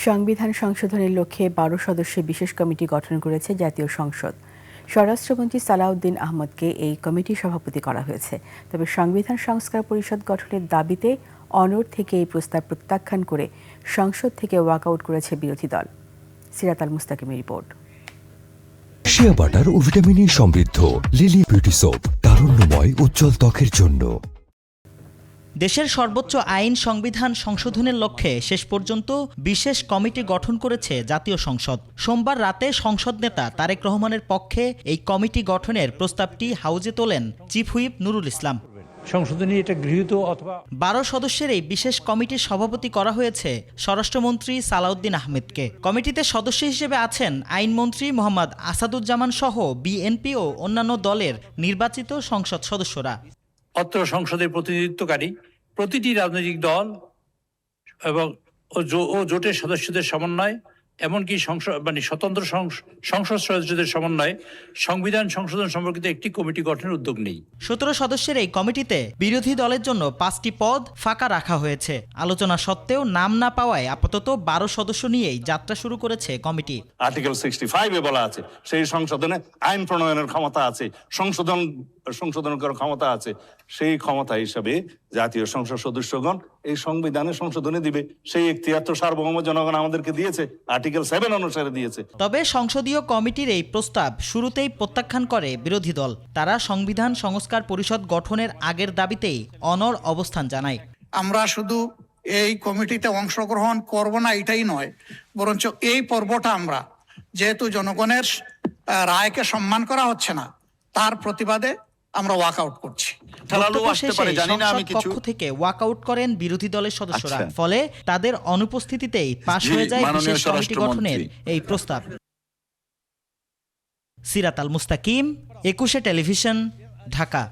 সংবিধান সংশোধনের লক্ষ্যে ১২ সদস্যের বিশেষ কমিটি গঠন করেছে জাতীয় সংসদ। স্বরাষ্ট্রমন্ত্রী সালাউদ্দিন আহমদকে এই কমিটির সভাপতি করা হয়েছে। তবে সংবিধান সংস্কার পরিষদ গঠনের দাবিতে অনড় থেকে এই প্রস্তাব প্রত্যাখ্যান করে সংসদ থেকে ওয়াকআউট করেছে বিরোধী দল। সিরাত আল মুস্তাকিমের রিপোর্ট। শিয়া বাটার ও ভিটামিন ই সমৃদ্ধ লিলি বিউটি সোপ, তারুণ্যময় উজ্জ্বল ত্বকের জন্য। দেশের সর্বোচ্চ আইন সংবিধান সংশোধনের লক্ষ্যে শেষ পর্যন্ত বিশেষ কমিটি গঠন করেছে জাতীয় সংসদ। সোমবার রাতে সংসদ নেতা তারেক রহমানের পক্ষে এই কমিটি গঠনের প্রস্তাবটি হাউজে তোলেন চিফ হুইপ নুরুল ইসলাম। সংশোধনী এটা গৃহীত অথবা ১২ সদস্যের এই বিশেষ কমিটির সভাপতি করা হয়েছে স্বরাষ্ট্রমন্ত্রী সালাউদ্দিন আহমেদকে। কমিটিতে সদস্য হিসেবে আছেন আইনমন্ত্রী মোহাম্মদ আসাদুজ্জামান সহ বিএনপি ও অন্যান্য দলের নির্বাচিত সংসদ সদস্যরা। অত্র সংসদের প্রতিনিধিত্বকারী প্রতিটি রাজনৈতিক দল এবং জোটের সদস্যদের সমন্বয়, এমনকি স্বতন্ত্র সংসদ সদস্যদের সমন্বয়ে সংবিধান সংশোধন সম্পর্কিত একটি কমিটি গঠনের উদ্যোগ নেই। ১৭ সদস্যের এই কমিটিতে বিরোধী দলের জন্য 5টি পদ ফাঁকা রাখা হয়েছে। আলোচনা সত্ত্বেও নাম না পাওয়ায় আপাতত 12 সদস্য নিয়েই যাত্রা শুরু করেছে কমিটি। আর্টিকেল 65-এ বলা আছে সেই সংশোধনে আইন প্রণয়নের ক্ষমতা আছে, সংশোধন করার ক্ষমতা আছে। সেই ক্ষমতা হিসাবে জাতীয় সংসদ সদস্যগণ এই সংবিধানে সংশোধনী দিবে। সেই এখতিয়ার তো সার্বভৌম জনগণ আমাদেরকে দিয়েছে, আর্টিকেল 7 অনুসারে দিয়েছে। তবে সংসদীয় কমিটির এই প্রস্তাব শুরুতেই প্রত্যাখ্যান করে বিরোধী দল। তারা সংবিধান সংস্কার পরিষদ গঠনের আগের দাবিতেই অনড় অবস্থান জানায়। আমরা শুধু এই কমিটিতে অংশগ্রহণ করব না এটাই নয়, বরঞ্চ এই পর্বটা আমরা যেহেতু জনগণের রায়কে সম্মান করা হচ্ছে না, তার প্রতিবাদে আমরা ওয়াকআউট করছি। পক্ষ থেকে ওয়াকআউট করেন বিরোধী দলের সদস্যরা। ফলে তাদের অনুপস্থিতিতেই পাশ হয়ে যায় বিশেষ কমিটি গঠনের এই প্রস্তাব। সিরাত আল মুস্তাকিম, 21 টেলিভিশন, ঢাকা।